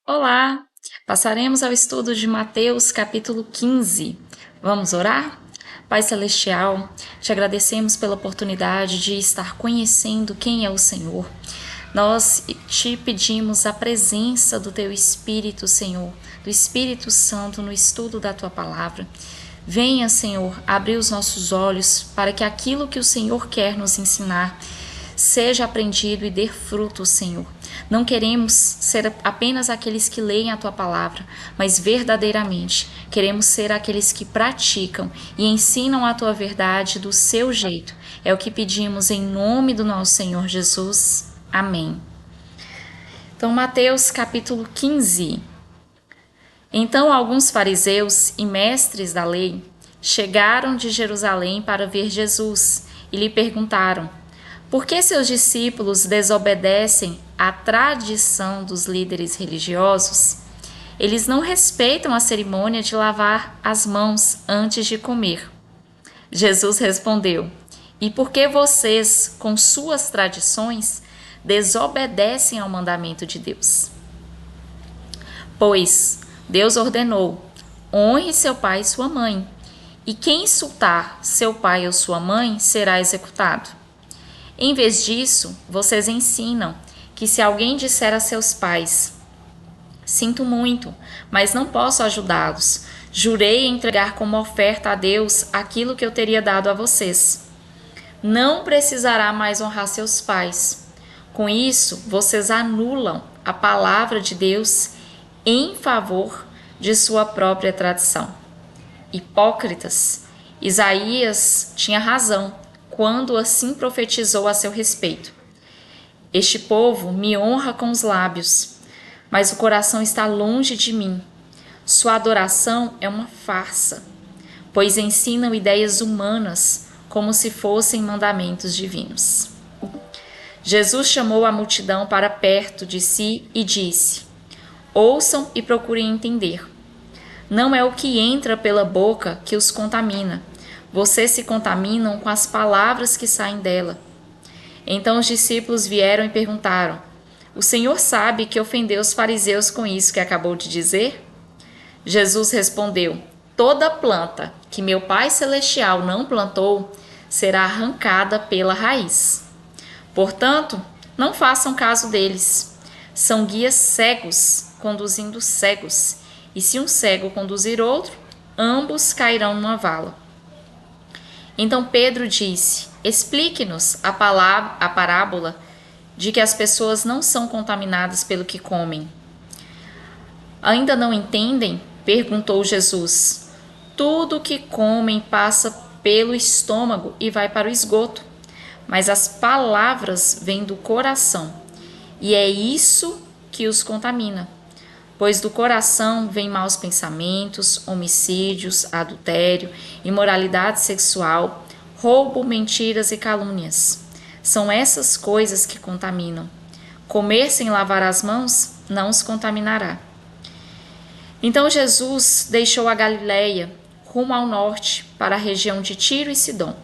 Olá! Passaremos ao estudo de Mateus capítulo 15. Vamos orar? Pai Celestial, te agradecemos pela oportunidade de estar conhecendo quem é o Senhor. Nós te pedimos a presença do Teu Espírito, Senhor, do Espírito Santo no estudo da Tua Palavra. Venha, Senhor, abrir os nossos olhos para que aquilo que o Senhor quer nos ensinar seja aprendido e dê fruto, Senhor. Não queremos ser apenas aqueles que leem a Tua Palavra, mas verdadeiramente queremos ser aqueles que praticam e ensinam a Tua verdade do seu jeito. É o que pedimos em nome do nosso Senhor Jesus. Amém. Então, Mateus capítulo 15. Então alguns fariseus e mestres da lei chegaram de Jerusalém para ver Jesus e lhe perguntaram: por que seus discípulos desobedecem à tradição dos líderes religiosos? Eles não respeitam a cerimônia de lavar as mãos antes de comer. Jesus respondeu: e por que vocês, com suas tradições, desobedecem ao mandamento de Deus? Pois Deus ordenou: honre seu pai e sua mãe, e quem insultar seu pai ou sua mãe será executado. Em vez disso, vocês ensinam que se alguém disser a seus pais: sinto muito, mas não posso ajudá-los, jurei entregar como oferta a Deus aquilo que eu teria dado a vocês, não precisará mais honrar seus pais. Com isso, vocês anulam a palavra de Deus em favor de sua própria tradição. Hipócritas, Isaías tinha razão quando assim profetizou a seu respeito: este povo me honra com os lábios, mas o coração está longe de mim. Sua adoração é uma farsa, pois ensinam ideias humanas como se fossem mandamentos divinos. Jesus chamou a multidão para perto de si e disse: ouçam e procurem entender. Não é o que entra pela boca que os contamina. Vocês se contaminam com as palavras que saem dela. Então os discípulos vieram e perguntaram: o Senhor sabe que ofendeu os fariseus com isso que acabou de dizer? Jesus respondeu: toda planta que meu Pai Celestial não plantou será arrancada pela raiz. Portanto, não façam caso deles. São guias cegos conduzindo cegos, e se um cego conduzir outro, ambos cairão numa vala. Então Pedro disse: explique-nos a parábola de que as pessoas não são contaminadas pelo que comem. Ainda não entendem? Perguntou Jesus. Tudo o que comem passa pelo estômago e vai para o esgoto, mas as palavras vêm do coração, e é isso que os contamina. Pois do coração vêm maus pensamentos, homicídios, adultério, imoralidade sexual, roubo, mentiras e calúnias. São essas coisas que contaminam. Comer sem lavar as mãos não os contaminará. Então Jesus deixou a Galileia, rumo ao norte, para a região de Tiro e Sidom.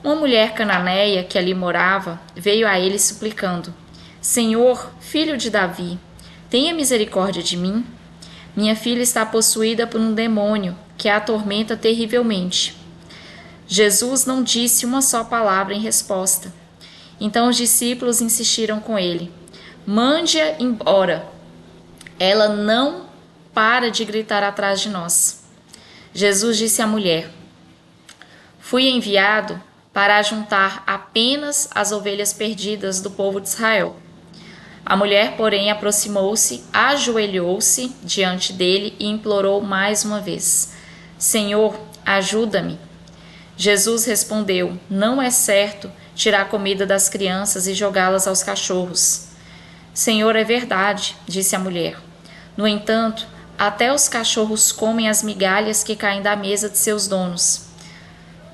Uma mulher cananeia que ali morava veio a ele suplicando: Senhor, filho de Davi, tenha misericórdia de mim. Minha filha está possuída por um demônio que a atormenta terrivelmente. Jesus não disse uma só palavra em resposta. Então os discípulos insistiram com ele: mande-a embora. Ela não para de gritar atrás de nós. Jesus disse à mulher: fui enviado para ajuntar apenas as ovelhas perdidas do povo de Israel. A mulher, porém, aproximou-se, ajoelhou-se diante dele e implorou mais uma vez: Senhor, ajuda-me. Jesus respondeu: não é certo tirar a comida das crianças e jogá-las aos cachorros. Senhor, é verdade, disse a mulher. No entanto, até os cachorros comem as migalhas que caem da mesa de seus donos.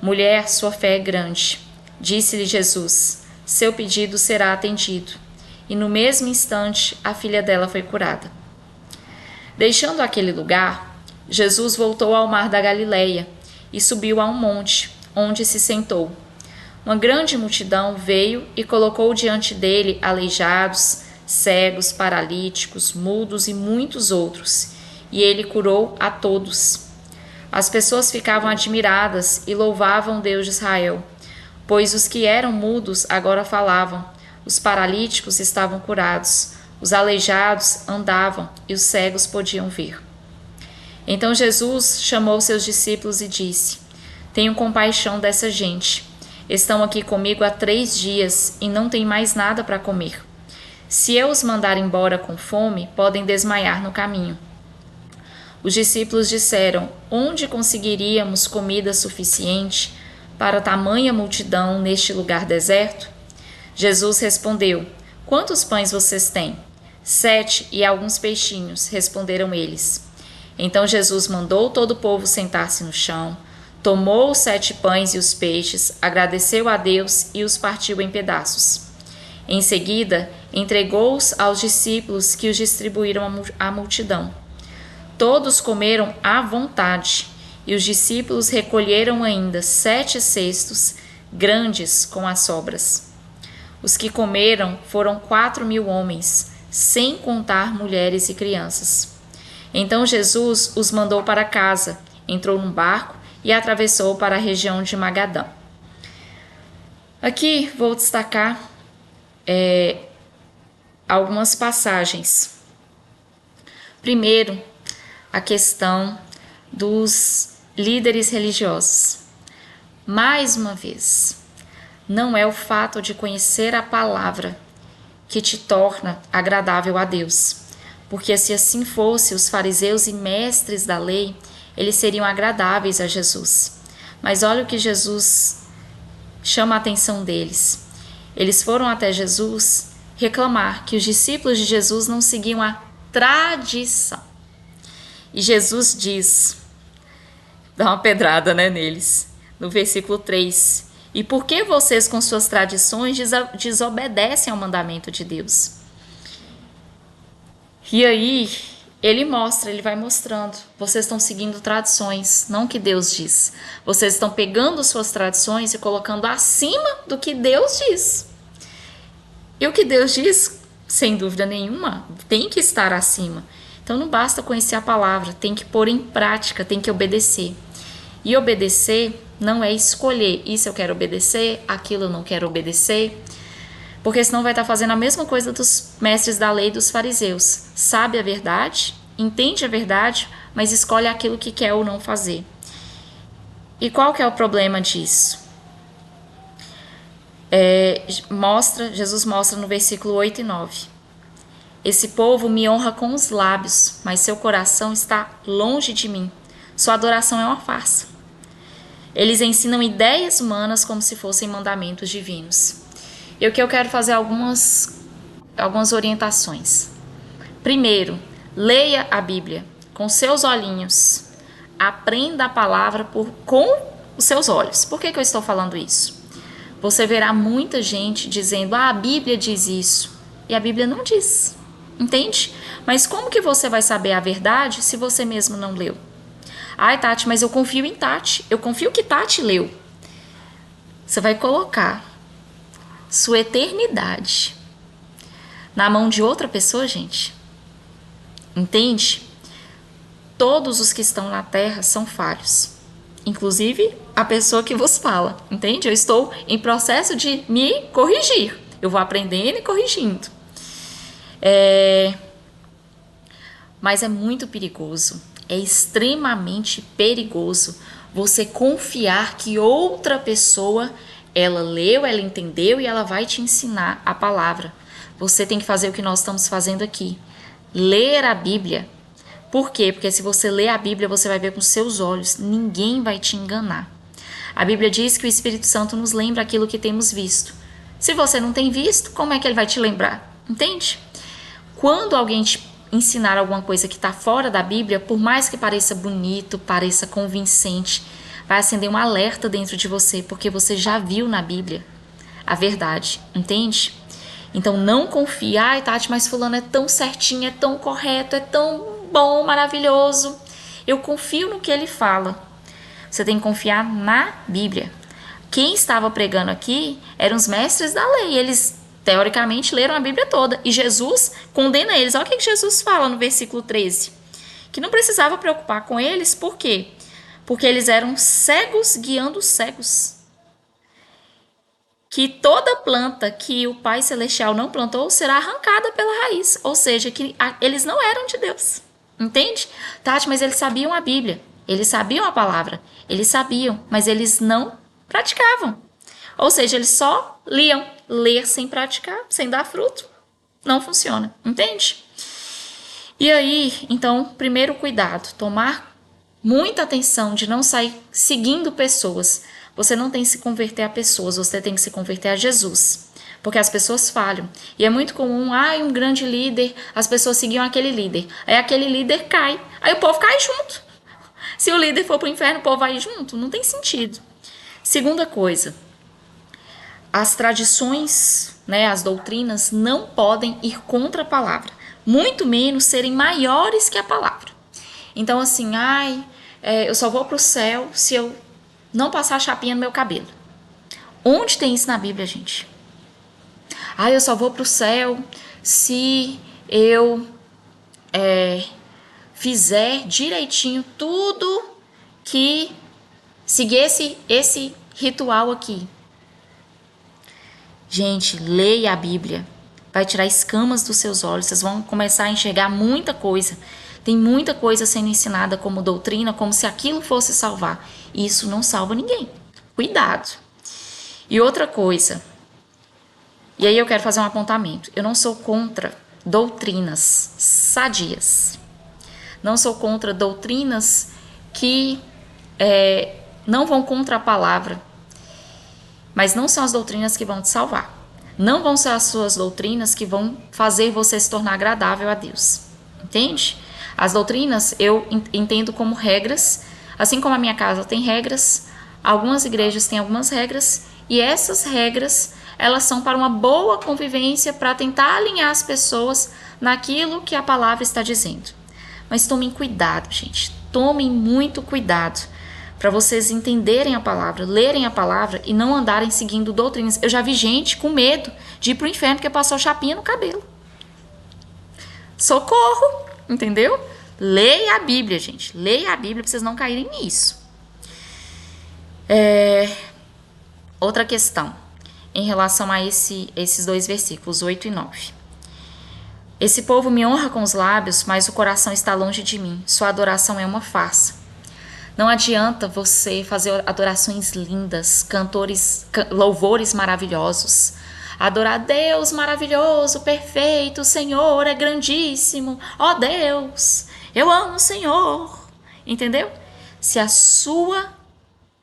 Mulher, sua fé é grande. Disse-lhe Jesus: seu pedido será atendido. E no mesmo instante a filha dela foi curada. Deixando aquele lugar, Jesus voltou ao mar da Galileia e subiu a um monte, onde se sentou. Uma grande multidão veio e colocou diante dele aleijados, cegos, paralíticos, mudos e muitos outros, e ele curou a todos. As pessoas ficavam admiradas e louvavam o Deus de Israel, pois os que eram mudos agora falavam, os paralíticos estavam curados, os aleijados andavam e os cegos podiam ver. Então Jesus chamou seus discípulos e disse: Tenho compaixão dessa gente. Estão aqui comigo há 3 dias e não têm mais nada para comer. Se eu os mandar embora com fome, podem desmaiar no caminho. Os discípulos disseram: Onde conseguiríamos comida suficiente para tamanha multidão neste lugar deserto? Jesus respondeu: Quantos pães vocês têm? 7 e alguns peixinhos, responderam eles. Então Jesus mandou todo o povo sentar-se no chão, tomou os 7 pães e os peixes, agradeceu a Deus e os partiu em pedaços. Em seguida, entregou-os aos discípulos que os distribuíram à multidão. Todos comeram à vontade, e os discípulos recolheram ainda 7 cestos grandes com as sobras. Os que comeram foram 4.000 homens, sem contar mulheres e crianças. Então Jesus os mandou para casa, entrou num barco e atravessou para a região de Magadã. Aqui vou destacar algumas passagens. Primeiro, a questão dos líderes religiosos. Mais uma vez, não é o fato de conhecer a palavra que te torna agradável a Deus, porque se assim fosse, os fariseus e mestres da lei, eles seriam agradáveis a Jesus. Mas olha o que Jesus chama a atenção deles. Eles foram até Jesus reclamar que os discípulos de Jesus não seguiam a tradição. E Jesus diz, dá uma pedrada, neles, no versículo 3. E por que vocês com suas tradições desobedecem ao mandamento de Deus? E aí, ele vai mostrando. Vocês estão seguindo tradições, não o que Deus diz. Vocês estão pegando suas tradições e colocando acima do que Deus diz. E o que Deus diz, sem dúvida nenhuma, tem que estar acima. Então não basta conhecer a palavra, tem que pôr em prática, tem que obedecer. E obedecer não é escolher, isso eu quero obedecer, aquilo eu não quero obedecer, porque senão vai estar fazendo a mesma coisa dos mestres da lei e dos fariseus. Sabe a verdade, entende a verdade, mas escolhe aquilo que quer ou não fazer. E qual que é o problema disso? Jesus mostra no versículo 8 e 9. Esse povo me honra com os lábios, mas seu coração está longe de mim. Sua adoração é uma farsa. Eles ensinam ideias humanas como se fossem mandamentos divinos. E o que eu quero fazer algumas orientações. Primeiro, leia a Bíblia com seus olhinhos. Aprenda a palavra com os seus olhos. Por que eu estou falando isso? Você verá muita gente dizendo, a Bíblia diz isso. E a Bíblia não diz. Entende? Mas como que você vai saber a verdade se você mesmo não leu? Ai, Tati, mas eu confio em Tati. Eu confio que Tati leu. Você vai colocar sua eternidade na mão de outra pessoa, gente? Entende? Todos os que estão na terra são falhos. Inclusive a pessoa que vos fala. Entende? Eu estou em processo de me corrigir. Eu vou aprendendo e corrigindo. Mas é muito perigoso. É extremamente perigoso você confiar que outra pessoa, ela leu, ela entendeu e ela vai te ensinar a palavra. Você tem que fazer o que nós estamos fazendo aqui. Ler a Bíblia. Por quê? Porque se você ler a Bíblia, você vai ver com seus olhos. Ninguém vai te enganar. A Bíblia diz que o Espírito Santo nos lembra aquilo que temos visto. Se você não tem visto, como é que ele vai te lembrar? Entende? Quando alguém te ensinar alguma coisa que está fora da Bíblia, por mais que pareça bonito, pareça convincente, vai acender um alerta dentro de você, porque você já viu na Bíblia a verdade, entende? Então não confie, ai Tati, mas fulano é tão certinho, é tão correto, é tão bom, maravilhoso. Eu confio no que ele fala. Você tem que confiar na Bíblia. Quem estava pregando aqui eram os mestres da lei, eles teoricamente leram a Bíblia toda. E Jesus condena eles. Olha o que Jesus fala no versículo 13. Que não precisava preocupar com eles, por quê? Porque eles eram cegos guiando cegos. Que toda planta que o Pai Celestial não plantou será arrancada pela raiz. Ou seja, que eles não eram de Deus. Entende? Tati, mas eles sabiam a Bíblia. Eles sabiam a palavra. Eles sabiam, mas eles não praticavam. Ou seja, eles só liam. Ler sem praticar, sem dar fruto, não funciona. Entende? E aí, então, primeiro cuidado. Tomar muita atenção de não sair seguindo pessoas. Você não tem que se converter a pessoas, você tem que se converter a Jesus. Porque as pessoas falham. E é muito comum, um grande líder, as pessoas seguiam aquele líder. Aí aquele líder cai, aí o povo cai junto. Se o líder for pro inferno, o povo vai junto. Não tem sentido. Segunda coisa, as tradições, as doutrinas não podem ir contra a palavra. Muito menos serem maiores que a palavra. Então assim, eu só vou pro céu se eu não passar chapinha no meu cabelo. Onde tem isso na Bíblia, gente? Eu só vou pro céu se eu fizer direitinho tudo que seguir esse ritual aqui. Gente, leia a Bíblia. Vai tirar escamas dos seus olhos. Vocês vão começar a enxergar muita coisa. Tem muita coisa sendo ensinada como doutrina, como se aquilo fosse salvar. E isso não salva ninguém. Cuidado. E outra coisa. E aí eu quero fazer um apontamento. Eu não sou contra doutrinas sadias. Não sou contra doutrinas que não vão contra a palavra. Mas não são as doutrinas que vão te salvar. Não vão ser as suas doutrinas que vão fazer você se tornar agradável a Deus. Entende? As doutrinas eu entendo como regras. Assim como a minha casa tem regras, algumas igrejas têm algumas regras. E essas regras, elas são para uma boa convivência, para tentar alinhar as pessoas naquilo que a palavra está dizendo. Mas tomem cuidado, gente. Tomem muito cuidado para vocês entenderem a palavra, lerem a palavra e não andarem seguindo doutrinas. Eu já vi gente com medo de ir pro inferno porque passou chapinha no cabelo. Socorro, entendeu? Leia a Bíblia, gente. Leia a Bíblia para vocês não caírem nisso. Outra questão em relação a esses dois versículos, 8 e 9. Esse povo me honra com os lábios, mas o coração está longe de mim. Sua adoração é uma farsa. Não adianta você fazer adorações lindas, louvores maravilhosos. Adorar a Deus maravilhoso, perfeito, o Senhor é grandíssimo. Ó Deus, eu amo o Senhor. Entendeu? Se a sua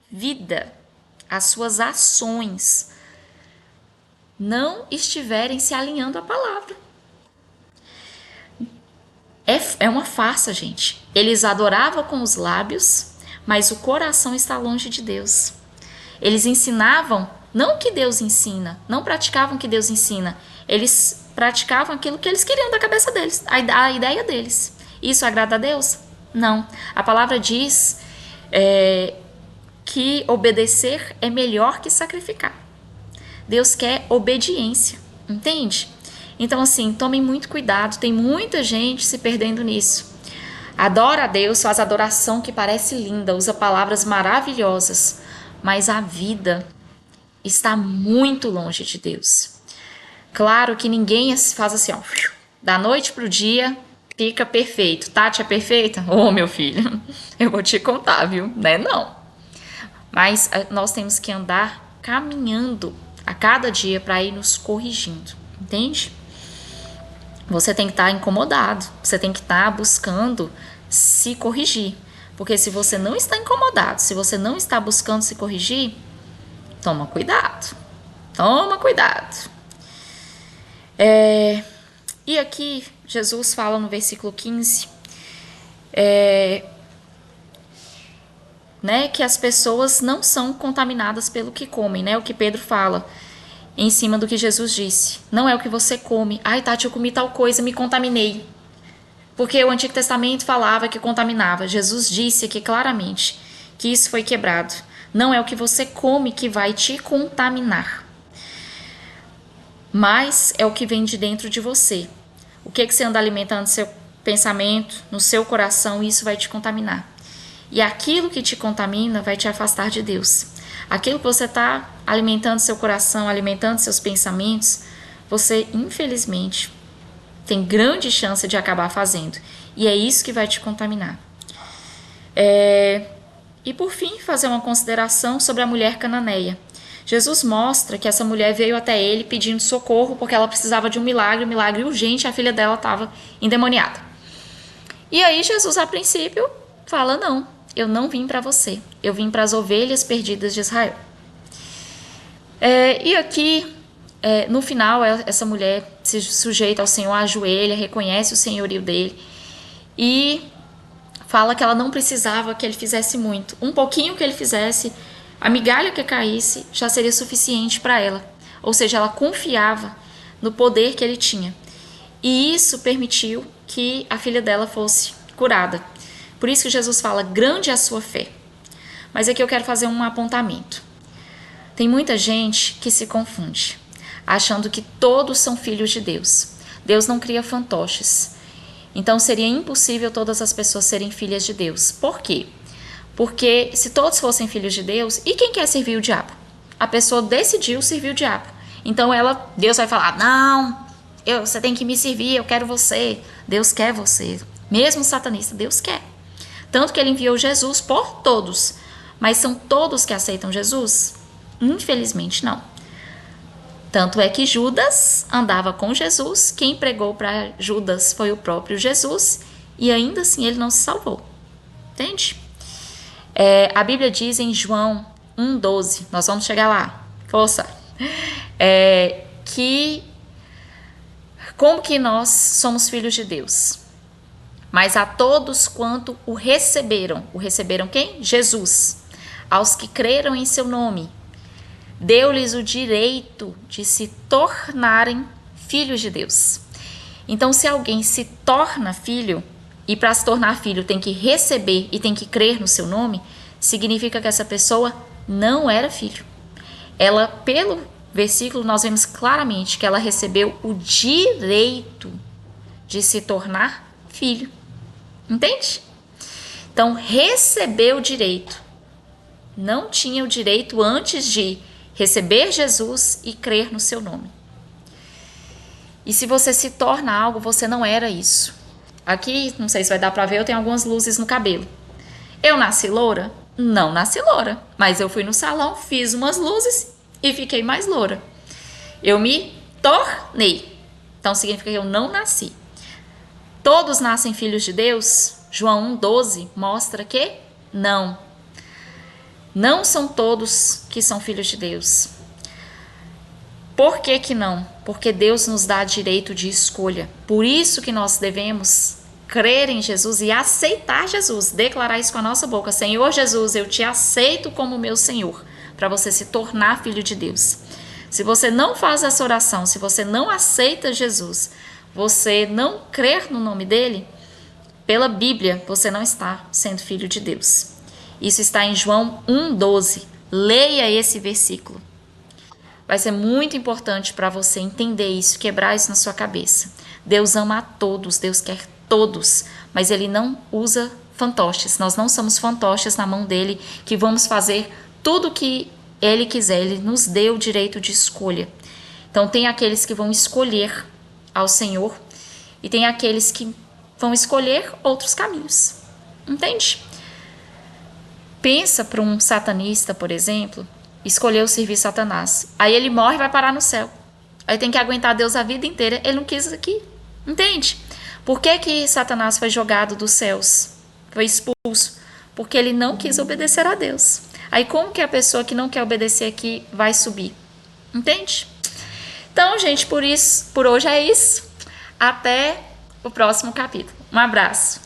vida, as suas ações não estiverem se alinhando à palavra. É uma farsa, gente. Eles adoravam com os lábios, mas o coração está longe de Deus. Eles ensinavam não o que Deus ensina, não praticavam o que Deus ensina. Eles praticavam aquilo que eles queriam da cabeça deles, a ideia deles. Isso agrada a Deus? Não. A palavra diz que obedecer é melhor que sacrificar. Deus quer obediência, entende? Então assim, tomem muito cuidado, tem muita gente se perdendo nisso. Adora a Deus, faz adoração que parece linda, usa palavras maravilhosas, mas a vida está muito longe de Deus. Claro que ninguém faz assim, da noite pro dia, fica perfeito. Tati é perfeita? Ô, meu filho, eu vou te contar, viu? Não. Mas nós temos que andar caminhando a cada dia para ir nos corrigindo, entende? Você tem que estar incomodado, você tem que estar buscando se corrigir. Porque se você não está incomodado, se você não está buscando se corrigir, toma cuidado. Toma cuidado. E aqui, Jesus fala no versículo 15, que as pessoas não são contaminadas pelo que comem, o que Pedro fala em cima do que Jesus disse. Não é o que você come. Ai, Tati, eu comi tal coisa, me contaminei. Porque o Antigo Testamento falava que contaminava. Jesus disse aqui claramente que isso foi quebrado. Não é o que você come que vai te contaminar. mas é o que vem de dentro de você. O que você anda alimentando no seu pensamento, no seu coração, isso vai te contaminar. E aquilo que te contamina vai te afastar de Deus. Aquilo que você está alimentando seu coração, alimentando seus pensamentos, você, infelizmente, tem grande chance de acabar fazendo. E é isso que vai te contaminar. E por fim, fazer uma consideração sobre a mulher cananeia. Jesus mostra que essa mulher veio até ele pedindo socorro porque ela precisava de um milagre urgente, a filha dela estava endemoniada. E aí Jesus, a princípio, fala: não, eu não vim para você, eu vim para as ovelhas perdidas de Israel. E aqui, no final, essa mulher se sujeita ao Senhor, ajoelha, reconhece o senhorio dele e fala que ela não precisava que ele fizesse muito. Um pouquinho que ele fizesse, a migalha que caísse, já seria suficiente para ela. Ou seja, ela confiava no poder que ele tinha. E isso permitiu que a filha dela fosse curada. Por isso que Jesus fala: grande é a sua fé. Mas aqui eu quero fazer um apontamento. Tem muita gente que se confunde, achando que todos são filhos de Deus. Deus não cria fantoches. Então seria impossível todas as pessoas serem filhas de Deus. Por quê? Porque se todos fossem filhos de Deus, e quem quer servir o diabo? A pessoa decidiu servir o diabo. Então Deus vai falar: não, você tem que me servir, eu quero você. Deus quer você. Mesmo satanista, Deus quer. Tanto que ele enviou Jesus por todos. Mas são todos que aceitam Jesus? Infelizmente não. Tanto é que Judas andava com Jesus, quem pregou para Judas foi o próprio Jesus, e ainda assim ele não se salvou. Entende? A Bíblia diz em João 1,12, nós vamos chegar lá, força, que como que nós somos filhos de Deus? Mas a todos quanto o receberam quem? Jesus. Aos que creram em seu nome, deu-lhes o direito de se tornarem filhos de Deus. Então, se alguém se torna filho, e para se tornar filho tem que receber e tem que crer no seu nome, significa que essa pessoa não era filho. Ela, pelo versículo, nós vemos claramente que ela recebeu o direito de se tornar filho. Entende? Então, recebeu o direito. Não tinha o direito antes de receber Jesus e crer no seu nome. E se você se torna algo, você não era isso. Aqui, não sei se vai dar pra ver, eu tenho algumas luzes no cabelo. Eu nasci loura? Não nasci loura. Mas eu fui no salão, fiz umas luzes e fiquei mais loura. Eu me tornei. Então significa que eu não nasci. Todos nascem filhos de Deus? João 1,12 mostra que não. Não são todos que são filhos de Deus. Por que que não? Porque Deus nos dá direito de escolha. Por isso que nós devemos crer em Jesus e aceitar Jesus. Declarar isso com a nossa boca: Senhor Jesus, eu te aceito como meu Senhor. Para você se tornar filho de Deus. Se você não faz essa oração, se você não aceita Jesus, você não crer no nome dele, pela Bíblia, você não está sendo filho de Deus. Isso está em João 1,12. Leia esse versículo. Vai ser muito importante para você entender isso, quebrar isso na sua cabeça. Deus ama a todos, Deus quer todos, mas ele não usa fantoches. Nós não somos fantoches na mão dele que vamos fazer tudo o que ele quiser. Ele nos deu o direito de escolha. Então tem aqueles que vão escolher ao Senhor e tem aqueles que vão escolher outros caminhos. Entende? Pensa para um satanista, por exemplo, escolheu servir Satanás. Aí ele morre e vai parar no céu. Aí tem que aguentar Deus a vida inteira. Ele não quis aqui. Entende? Por que que Satanás foi jogado dos céus? Foi expulso. Porque ele não quis obedecer a Deus. Aí como que a pessoa que não quer obedecer aqui vai subir? Entende? Então, gente, por hoje é isso. Até o próximo capítulo. Um abraço.